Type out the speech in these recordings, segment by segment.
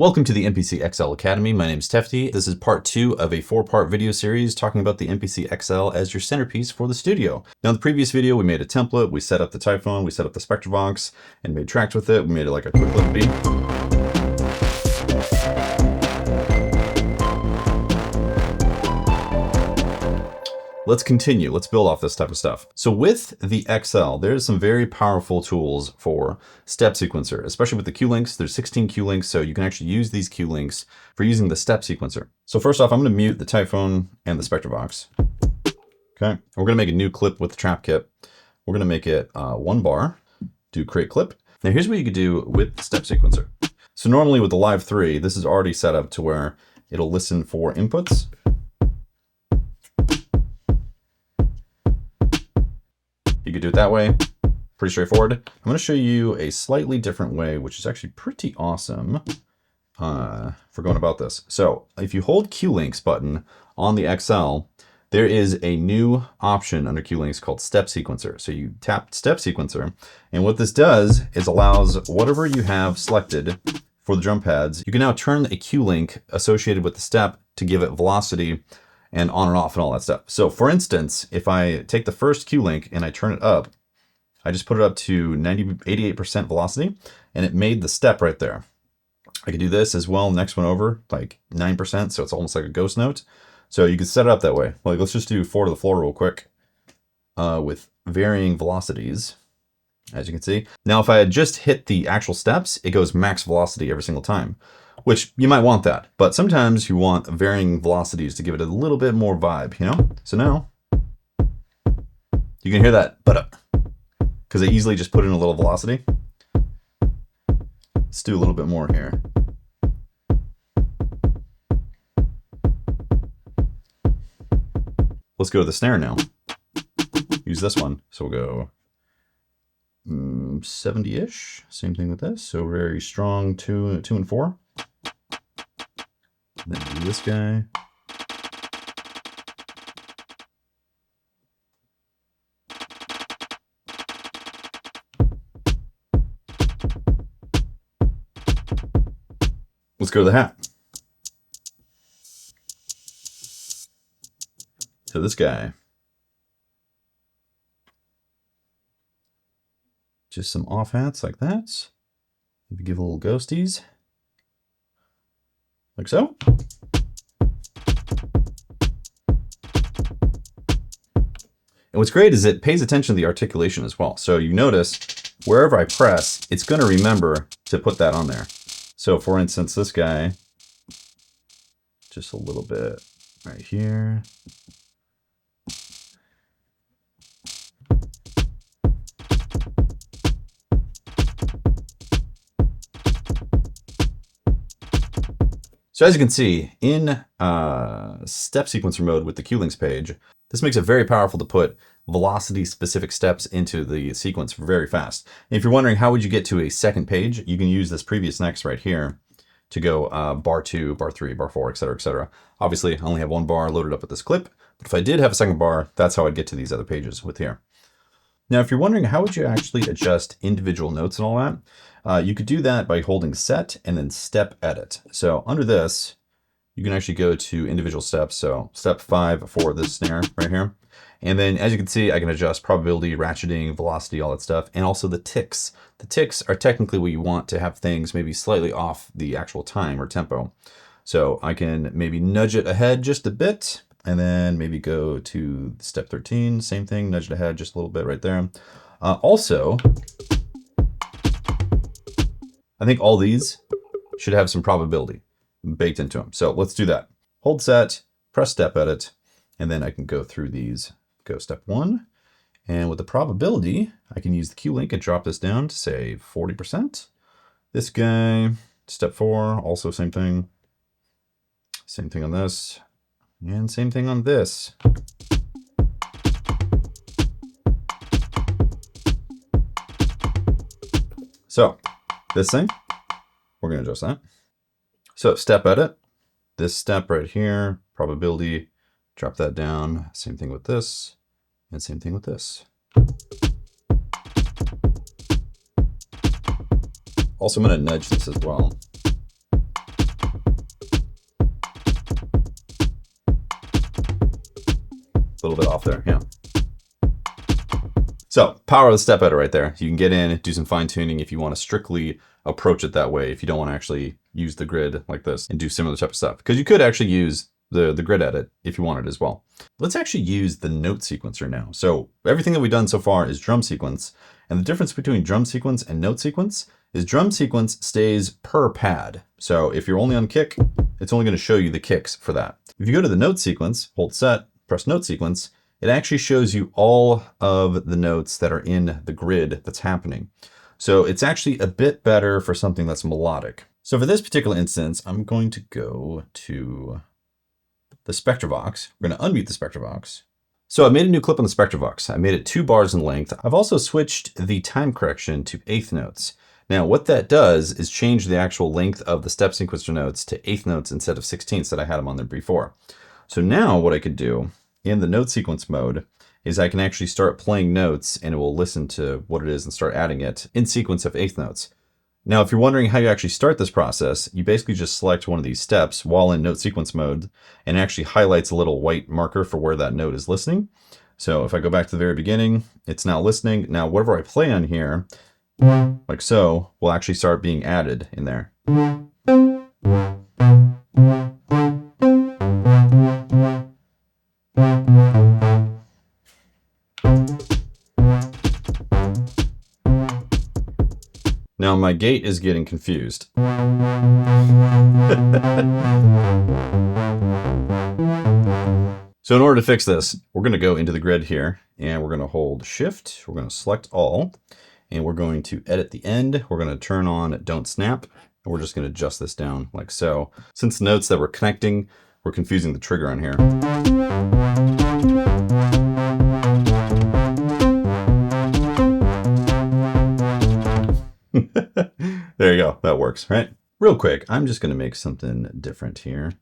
Welcome to the MPC XL Academy. My name is Tefty. This is part 2 of a 4-part video series talking about the MPC XL as your centerpiece for the studio. Now, in the previous video, we made a template, we set up the Typhon, we set up the Spectravox, and made tracks with it. We made it like a quick little beat. Let's continue. Let's build off this type of stuff. So with the XL, there's some very powerful tools for step sequencer, especially with the Q links. There's 16 Q links, so you can actually use these Q links for using the step sequencer. So first off, I'm going to mute the Typhon and the Spectravox. Okay, we're going to make a new clip with the trap kit. We're going to make it 1 bar. Do create clip. Now here's what you could do with the step sequencer. So normally with the Live 3, this is already set up to where it'll listen for inputs. You could do it that way, pretty straightforward. I'm going to show you a slightly different way, which is actually pretty awesome for going about this. So if you hold Q links button on the XL, there is a new option under Q links called step sequencer. So you tap step sequencer, and what this does is allows whatever you have selected for the drum pads, you can now turn a Q link associated with the step to give it velocity and on and off and all that stuff. So for instance, if I take the first Q link and I turn it up, I just put it up to 88% velocity and it made the step right there. I could do this as well, next one over, like 9%, so it's almost like a ghost note. So you can set it up that way. Like let's just do 4 to the floor real quick with varying velocities, as you can see. Now if I had just hit the actual steps, it goes max velocity every single time, which you might want that, but sometimes you want varying velocities to give it a little bit more vibe, you know? So now you can hear that, because I easily just put in a little velocity. Let's do a little bit more here. Let's go to the snare now. Use this one. So we'll go 70-ish. Same thing with this. So very strong 2 and 4. Then do this guy. Let's go to the hat. So this guy. Just some off hats like that. Maybe give a little ghosties. Like so. And what's great is it pays attention to the articulation as well. So you notice wherever I press, it's going to remember to put that on there. So for instance, this guy, just a little bit right here. So as you can see, in step sequencer mode with the Q links page, this makes it very powerful to put velocity-specific steps into the sequence very fast. And if you're wondering how would you get to a second page, you can use this previous next right here to go bar 2, bar 3, bar 4, etc., etc. Obviously, I only have 1 bar loaded up with this clip, but if I did have a second bar, that's how I'd get to these other pages with here. Now, if you're wondering how would you actually adjust individual notes and all that, you could do that by holding set and then step edit. So under this, you can actually go to individual steps. So step 5 for this snare right here. And then as you can see, I can adjust probability, ratcheting, velocity, all that stuff, and also the ticks. The ticks are technically where you want to have things maybe slightly off the actual time or tempo. So I can maybe nudge it ahead just a bit, and then maybe go to step 13, same thing, nudge it ahead just a little bit right there. Also, I think all these should have some probability baked into them. So let's do that. Hold set, press step edit, and then I can go through these. Go step 1, and with the probability, I can use the Q link and drop this down to say 40%. This guy, step 4, also same thing. Same thing on this, and same thing on this. So this thing, we're going to adjust that. So step edit, this step right here, probability, drop that down. Same thing with this, and same thing with this. Also, I'm going to nudge this as well. A little bit off there, yeah. So power of the step editor right there. You can get in, do some fine tuning if you want to strictly approach it that way, if you don't want to actually use the grid like this and do similar type of stuff. Because you could actually use the grid edit if you wanted as well. Let's actually use the note sequencer now. So everything that we've done so far is drum sequence. And the difference between drum sequence and note sequence is drum sequence stays per pad. So if you're only on kick, it's only going to show you the kicks for that. If you go to the note sequence, hold set, press note sequence, it actually shows you all of the notes that are in the grid that's happening. So it's actually a bit better for something that's melodic. So for this particular instance, I'm going to go to the Spectravox. We're going to unmute the Spectravox. So I made a new clip on the Spectravox. I made it 2 bars in length. I've also switched the time correction to 1/8 notes. Now what that does is change the actual length of the step sequencer notes to 1/8 notes instead of 16ths that I had them on there before. So now what I could do in the note sequence mode is I can actually start playing notes and it will listen to what it is and start adding it in sequence of 1/8 notes. Now, if you're wondering how you actually start this process, you basically just select one of these steps while in note sequence mode and it actually highlights a little white marker for where that note is listening. So if I go back to the very beginning, it's now listening. Now, whatever I play on here, like so, will actually start being added in there. Now my gate is getting confused. So in order to fix this, we're going to go into the grid here and we're going to hold shift. We're going to select all and we're going to edit the end. We're going to turn on don't snap. And we're just going to adjust this down like so. Since the notes that we're connecting, we're confusing the trigger on here. There you go. That works, right? Real quick, I'm just going to make something different here.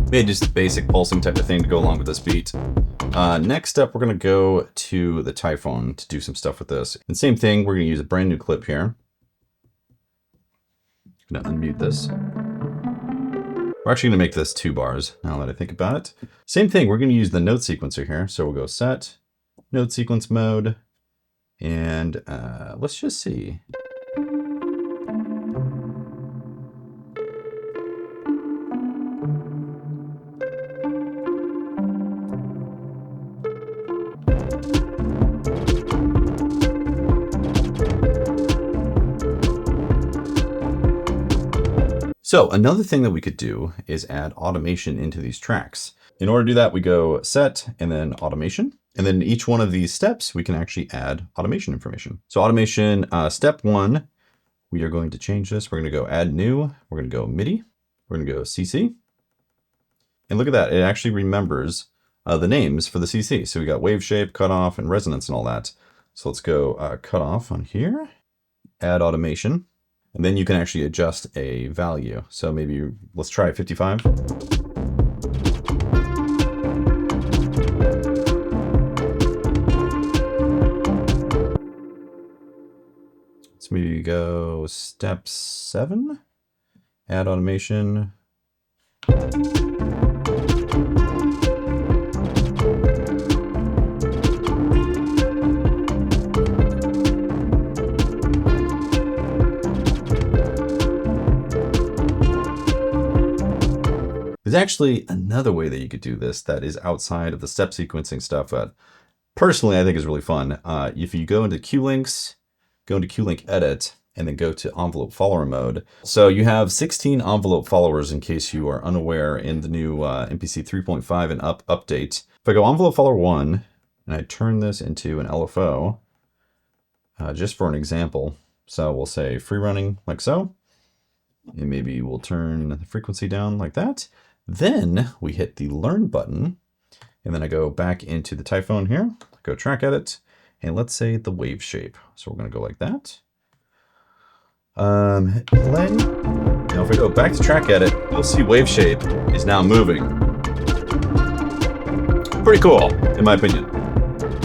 Maybe just a basic pulsing type of thing to go along with this beat. Next up, we're going to go to the Typhon to do some stuff with this. And same thing, we're going to use a brand new clip here. I'm going to unmute this. We're actually going to make this 2 bars now that I think about it. Same thing, we're going to use the note sequencer here. So we'll go set, note sequence mode, and let's just see. So another thing that we could do is add automation into these tracks. In order to do that, we go set and then automation. And then each one of these steps, we can actually add automation information. So automation, step 1, we are going to change this. We're going to go add new. We're going to go MIDI. We're going to go CC. And look at that. It actually remembers the names for the CC. So we got wave shape, cutoff, and resonance and all that. So let's go cutoff on here, add automation. And then you can actually adjust a value. So maybe let's try 55. Let's maybe go step 7, add automation. There's actually another way that you could do this that is outside of the step sequencing stuff that personally I think is really fun. If you go into Q-Links, go into Q-Link edit, and then go to envelope follower mode. So you have 16 envelope followers in case you are unaware in the new MPC 3.5 and up update. If I go envelope follower 1 and I turn this into an LFO, just for an example, so we'll say free running like so, and maybe we'll turn the frequency down like that. Then we hit the learn button, and then I go back into the Typhon here, go track edit, and let's say the wave shape. So we're gonna go like that. Hit play. Now if we go back to track edit, you'll see wave shape is now moving. Pretty cool, in my opinion.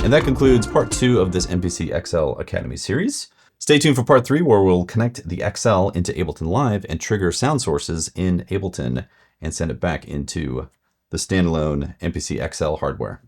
And that concludes part 2 of this MPC XL Academy series. Stay tuned for part 3, where we'll connect the XL into Ableton Live and trigger sound sources in Ableton and send it back into the standalone MPC XL hardware.